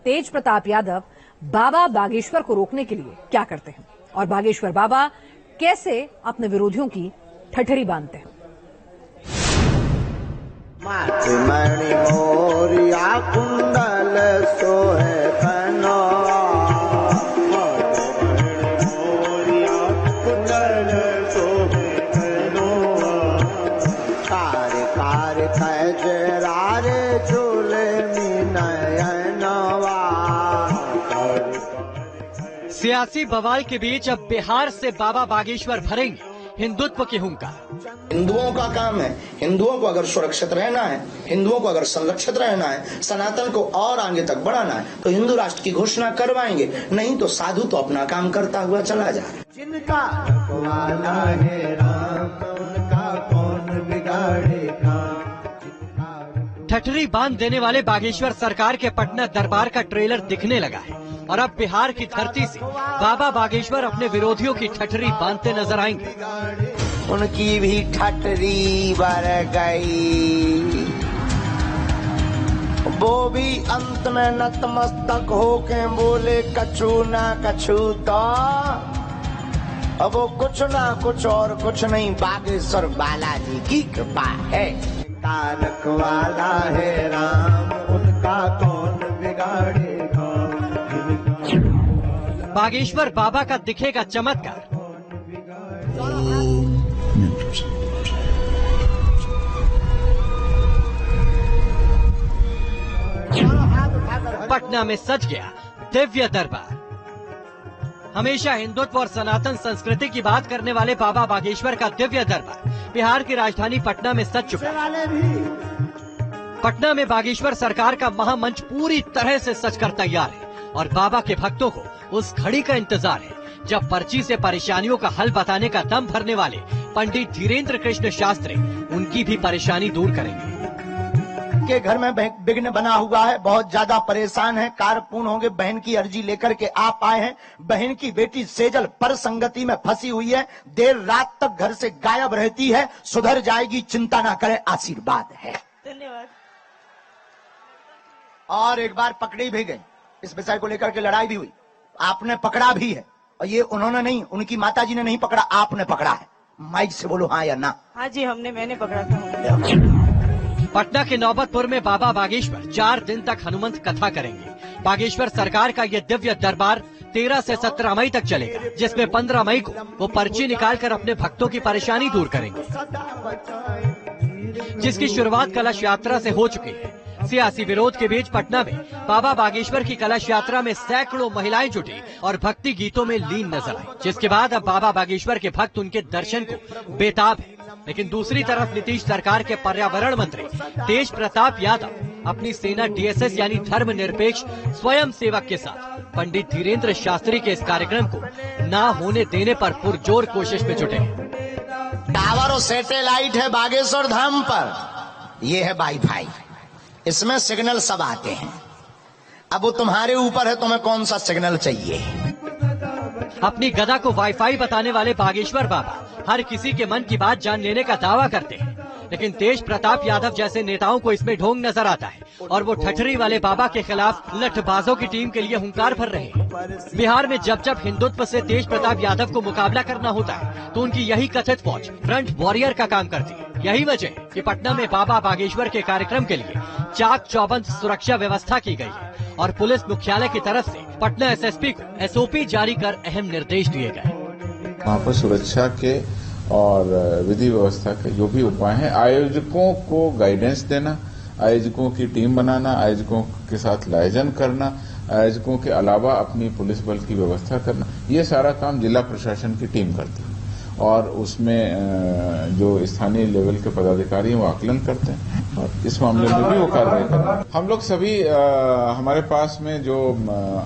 तेज प्रताप यादव बाबा बागेश्वर को रोकने के लिए क्या करते हैं और बागेश्वर बाबा कैसे अपने विरोधियों की ठठरी बांधते हैं। सियासी बवाल के बीच अब बिहार से बाबा बागेश्वर भरेंगे हिंदुत्व की हुंकार। हिंदुओं का काम है, हिंदुओं को अगर सुरक्षित रहना है, हिंदुओं को अगर संरक्षित रहना है, सनातन को और आगे तक बढ़ाना है, तो हिंदू राष्ट्र की घोषणा करवाएंगे, नहीं तो साधु तो अपना काम करता हुआ चला जा रहा है। जिनका रखवाला है राम, उनका कौन बिगाड़ेगा। ठठरी बांध देने वाले बागेश्वर सरकार के पटना दरबार का ट्रेलर दिखने लगा है और अब बिहार की धरती से बाबा बागेश्वर अपने विरोधियों की ठठरी बांधते नजर आएंगे। उनकी भी ठठरी भर गई, वो भी अंत में नतमस्तक होके बोले कछु ना कछु, तो अब वो कुछ ना कुछ और कुछ नहीं, बागेश्वर बालाजी की कृपा है। तारक वाला है राम, उनका कौन बिगाड़ेगा। बागेश्वर बाबा का दिखेगा चमत्कार। पटना में सज गया दिव्य दरबार। हमेशा हिंदुत्व और सनातन संस्कृति की बात करने वाले बाबा बागेश्वर का दिव्य दरबार बिहार की राजधानी पटना में सज चुका है। पटना में बागेश्वर सरकार का महामंच पूरी तरह से सजकर तैयार है और बाबा के भक्तों को उस घड़ी का इंतजार है जब पर्ची से परेशानियों का हल बताने का दम भरने वाले पंडित धीरेन्द्र कृष्ण शास्त्री उनकी भी परेशानी दूर करेंगे। के घर में विघ्न बना हुआ है, बहुत ज्यादा परेशान है, कार्य पूर्ण होंगे, बहन की अर्जी लेकर के आप आए हैं। बहन की बेटी सेजल पर संगति में फंसी हुई है, देर रात तक घर से गायब रहती है, सुधर जाएगी, चिंता ना करें, आशीर्वाद है। धन्यवाद। और एक बार पकड़ी भी गई, इस विषय को लेकर के लड़ाई भी हुई, आपने पकड़ा भी है, और ये उन्होंने नहीं, उनकी माताजी ने नहीं पकड़ा, आपने पकड़ा है। माइक से बोलो हाँ या ना। हाँ जी, मैंने पकड़ा था। पटना के नौबतपुर में बाबा बागेश्वर 4 दिन तक हनुमंत कथा करेंगे। बागेश्वर सरकार का ये दिव्य दरबार 13 से 17 मई तक चलेगा, जिसमें 15 मई को वो पर्ची निकालकर अपने भक्तों की परेशानी दूर करेंगे, जिसकी शुरुआत कलश यात्रा से हो चुकी है। सियासी विरोध के बीच पटना में बाबा बागेश्वर की कलश यात्रा में सैकड़ों महिलाएं जुटी और भक्ति गीतों में लीन नजर आई, जिसके बाद अब बाबा बागेश्वर के भक्त उनके दर्शन को बेताब है। लेकिन दूसरी तरफ नीतीश सरकार के पर्यावरण मंत्री तेज प्रताप यादव अपनी सेना डीएसएस यानी धर्मनिरपेक्ष स्वयं सेवक के साथ पंडित धीरेन्द्र शास्त्री के इस कार्यक्रम को ना होने देने पर पुरजोर कोशिश में जुटे। टावर और सैटेलाइट है बागेश्वर धाम पर, ये है वाईफाई, इसमें सिग्नल सब आते हैं। अब वो तुम्हारे ऊपर है, तुम्हें कौन सा सिग्नल चाहिए। अपनी गदा को वाईफाई बताने वाले बागेश्वर बाबा हर किसी के मन की बात जान लेने का दावा करते हैं, लेकिन तेज प्रताप यादव जैसे नेताओं को इसमें ढोंग नजर आता है और वो ठठरी वाले बाबा के खिलाफ लठबाजों की टीम के लिए हुंकार भर रहे हैं। बिहार में जब जब हिंदुत्व से तेज प्रताप यादव को मुकाबला करना होता है तो उनकी यही कथित फौज फ्रंट वॉरियर का काम करती है। यही वजह कि पटना में बाबा बागेश्वर के कार्यक्रम के लिए चाक चौबंद सुरक्षा व्यवस्था की गई है और पुलिस मुख्यालय की तरफ से पटना एसएसपी को एसओपी जारी कर अहम निर्देश दिए गए। वहाँ पर सुरक्षा के और विधि व्यवस्था के जो भी उपाय हैं, आयोजकों को गाइडेंस देना, आयोजकों की टीम बनाना, आयोजकों के साथ लाइजन करना, आयोजकों के अलावा अपनी पुलिस बल की व्यवस्था करना, ये सारा काम जिला प्रशासन की टीम करती है और उसमें जो स्थानीय लेवल के पदाधिकारी हैं वो आकलन करते हैं और इस मामले में भी वो कार्रवाई करते हैं। हम लोग सभी हमारे पास में जो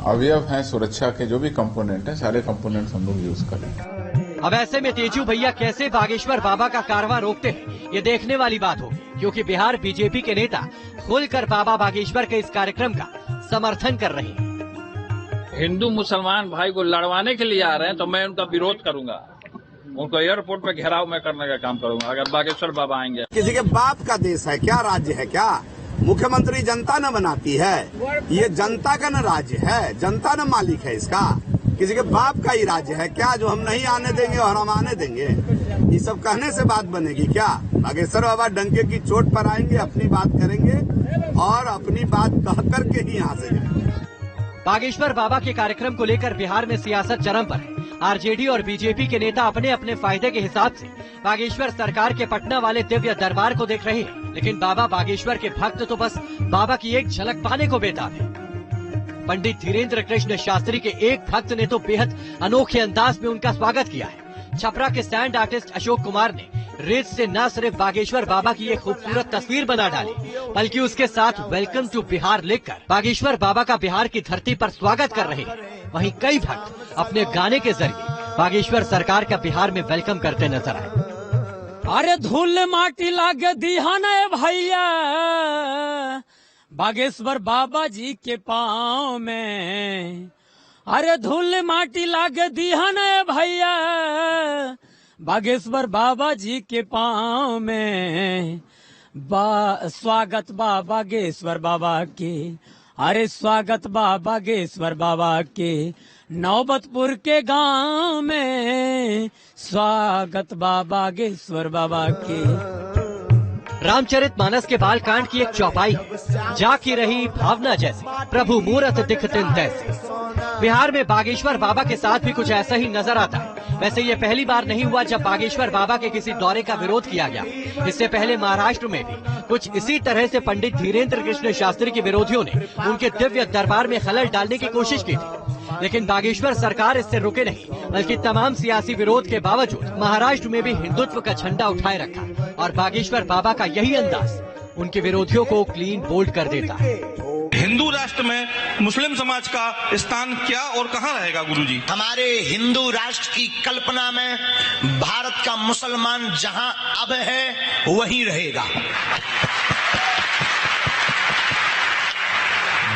अवयव हैं सुरक्षा के, जो भी कंपोनेंट हैं, सारे कंपोनेंट्स हम लोग यूज कर रहे हैं। अब ऐसे में तेजू भैया कैसे बागेश्वर बाबा का कारवां रोकते हैं, ये देखने वाली बात होगी, क्योंकि बिहार बीजेपी के नेता खुलकर बाबा बागेश्वर के इस कार्यक्रम का समर्थन कर रहे हैं। हिंदू मुसलमान भाई को लड़वाने के लिए आ रहे हैं तो मैं उनका विरोध करूंगा, उनको एयरपोर्ट पे घेराव में करने का काम करूंगा अगर बागेश्वर बाबा आएंगे। किसी के बाप का देश है क्या, राज्य है क्या, मुख्यमंत्री जनता न बनाती है, ये जनता का न राज्य है, जनता न मालिक है इसका, किसी के बाप का ही राज्य है क्या जो हम नहीं आने देंगे और हम आने देंगे? ये सब कहने से बात बनेगी क्या? बागेश्वर बाबा डंके की चोट पर आएंगे, अपनी बात करेंगे और अपनी बात कह करके ही यहाँ से जाएंगे। बागेश्वर बाबा के कार्यक्रम को लेकर बिहार में सियासत चरम पर है। आरजेडी और बीजेपी के नेता अपने अपने फायदे के हिसाब से बागेश्वर सरकार के पटना वाले दिव्य दरबार को देख रहे हैं, लेकिन बाबा बागेश्वर के भक्त तो बस बाबा की एक झलक पाने को बेताब है। पंडित धीरेन्द्र कृष्ण शास्त्री के एक भक्त ने तो बेहद अनोखे अंदाज में उनका स्वागत किया है। छपरा के सैंड आर्टिस्ट अशोक कुमार ने रेत से न सिर्फ बागेश्वर बाबा की एक खूबसूरत तस्वीर बना डाली, बल्कि उसके साथ वेलकम टू बिहार लिखकर बागेश्वर बाबा का बिहार की धरती पर स्वागत कर रहे हैं। वहीं कई भक्त अपने गाने के जरिए बागेश्वर सरकार का बिहार में वेलकम करते नजर आए। अरे धूल माटी लागे दिहाना भैया बागेश्वर बाबा जी के पाँव में, अरे धूल माटी लागे दिहाना भैया बागेश्वर बाबा जी के पाँव में। स्वागत बा बागेश्वर बाबा के, अरे स्वागत बा बागेश्वर बाबा के, नौबतपुर के गांव में स्वागत बा बागेश्वर बाबा के। रामचरितमानस के बालकांड की एक चौपाई जाकी रही भावना जैसे, प्रभु मूरत दिखतिन तैसे। बिहार में बागेश्वर बाबा के साथ भी कुछ ऐसा ही नजर आता है। वैसे ये पहली बार नहीं हुआ जब बागेश्वर बाबा के किसी दौरे का विरोध किया गया। इससे पहले महाराष्ट्र में भी कुछ इसी तरह से पंडित धीरेन्द्र कृष्ण शास्त्री के विरोधियों ने उनके दिव्य दरबार में खलल डालने की कोशिश की थी, लेकिन बागेश्वर सरकार इससे रुके नहीं, बल्कि तमाम सियासी विरोध के बावजूद महाराष्ट्र में भी हिंदुत्व का झंडा उठाए रखा। और बागेश्वर बाबा का यही अंदाज उनके विरोधियों को क्लीन बोल्ड कर देता है। हिंदू राष्ट्र में मुस्लिम समाज का स्थान क्या और कहां रहेगा गुरुजी? हमारे हिंदू राष्ट्र की कल्पना में भारत का मुसलमान जहां अब है वहीं रहेगा।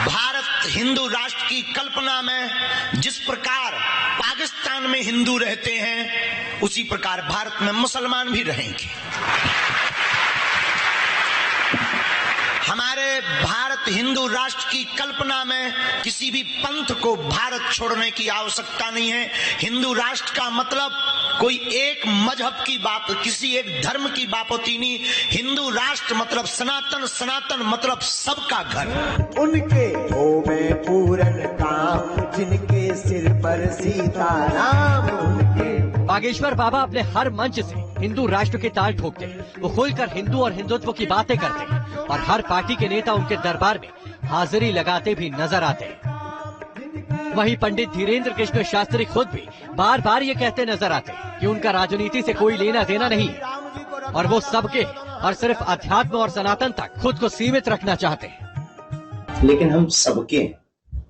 भारत हिंदू राष्ट्र की कल्पना में जिस प्रकार पाकिस्तान में हिंदू रहते हैं, उसी प्रकार भारत में मुसलमान भी रहेंगे। हमारे भारत हिंदू राष्ट्र की कल्पना में किसी भी पंथ को भारत छोड़ने की आवश्यकता नहीं है। हिंदू राष्ट्र का मतलब कोई एक मजहब की बात, किसी एक धर्म की बात होती नहीं। हिंदू राष्ट्र मतलब सनातन, सनातन मतलब सबका घर। उनके होवे पूरन काम, जिनके सिर पर सीताराम। बागेश्वर बाबा अपने हर मंच से हिंदू राष्ट्र के ताल ठोकते हैं। वो खुलकर हिंदू और हिंदुत्व की बातें करते हैं और हर पार्टी के नेता उनके दरबार में हाजिरी लगाते भी नजर आते हैं। वहीं पंडित धीरेन्द्र कृष्ण शास्त्री खुद भी बार बार ये कहते नजर आते हैं कि उनका राजनीति से कोई लेना देना नहीं है और वो सबके और सिर्फ अध्यात्म और सनातन तक खुद को सीमित रखना चाहते हैं। लेकिन हम सबके,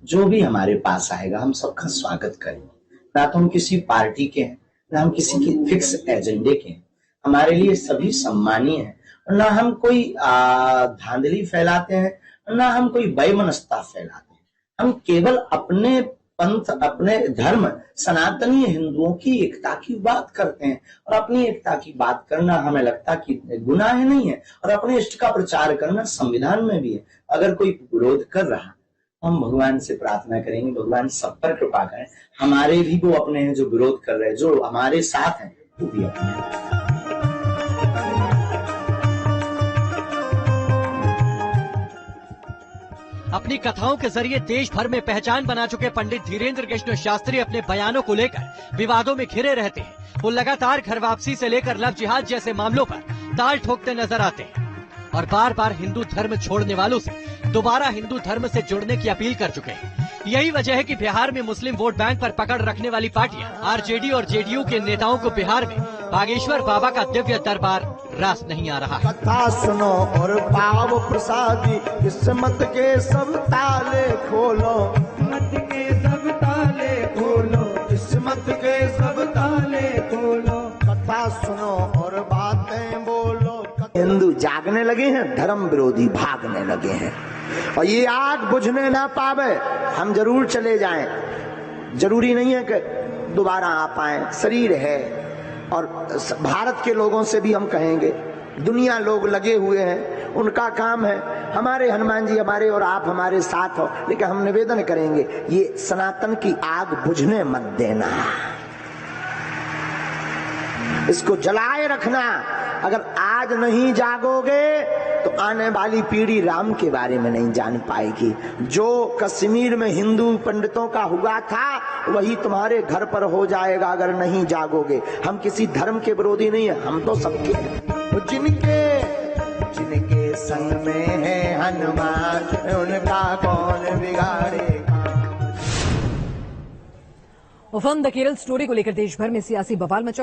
जो भी हमारे पास आएगा, हम सबका स्वागत करेंगे। ना तो हम किसी पार्टी के हैं, ना हम किसी के फिक्स एजेंडे के हैं। हमारे लिए सभी सम्मानीय हैं और ना हम कोई धांधली फैलाते हैं, ना हम कोई वैमनस्यता फैलाते हैं। हम केवल अपने पंथ, अपने धर्म, सनातनी हिंदुओं की एकता की बात करते हैं और अपनी एकता की बात करना हमें लगता कि गुनाह नहीं है और अपने इष्ट का प्रचार करना संविधान में भी है। अगर कोई विरोध कर रहा, हम भगवान से प्रार्थना करेंगे, भगवान सब पर कृपा करें। हमारे भी वो अपने हैं जो विरोध कर रहे हैं, जो हमारे साथ हैं वो भी अपने हैं। अपनी कथाओं के जरिए देश भर में पहचान बना चुके पंडित धीरेन्द्र कृष्ण शास्त्री अपने बयानों को लेकर विवादों में घिरे रहते हैं। वो लगातार घर वापसी से लेकर लव जिहाद जैसे मामलों पर ताल ठोकते नजर आते हैं और बार बार हिंदू धर्म छोड़ने वालों से दोबारा हिंदू धर्म से जुड़ने की अपील कर चुके हैं। यही वजह है कि बिहार में मुस्लिम वोट बैंक पर पकड़ रखने वाली पार्टियां आरजेडी और जेडीयू के नेताओं को बिहार में बागेश्वर बाबा का दिव्य दरबार रास नहीं आ रहा है। कथा सुनो और पाव प्रसादी, किस्मत के सब ताले खोलो, किस्मत के सब ताले खोलो, किस्मत के सब ताले खोलो। कथा सुनो और बातें बोलो। हिंदू जागने लगे हैं, धर्म विरोधी भागने लगे हैं और ये आग बुझने ना पावे। हम जरूर चले जाएं, जरूरी नहीं है कि दोबारा आ पाए, शरीर है। और भारत के लोगों से भी हम कहेंगे, दुनिया लोग लगे हुए हैं उनका काम है। हमारे हनुमान जी हमारे और आप हमारे साथ हो, लेकिन हम निवेदन करेंगे ये सनातन की आग बुझने मत देना, इसको जलाए रखना। अगर आज नहीं जागोगे तो आने वाली पीढ़ी राम के बारे में नहीं जान पाएगी। जो कश्मीर में हिंदू पंडितों का हुआ था वही तुम्हारे घर पर हो जाएगा अगर नहीं जागोगे। हम किसी धर्म के विरोधी नहीं है, हम तो सबके हैं। जिनके संग में है हनुमान उनका कौन बिगाड़ेगा। फिल्म द केरल स्टोरी को लेकर देश भर में सियासी बवाल मचा।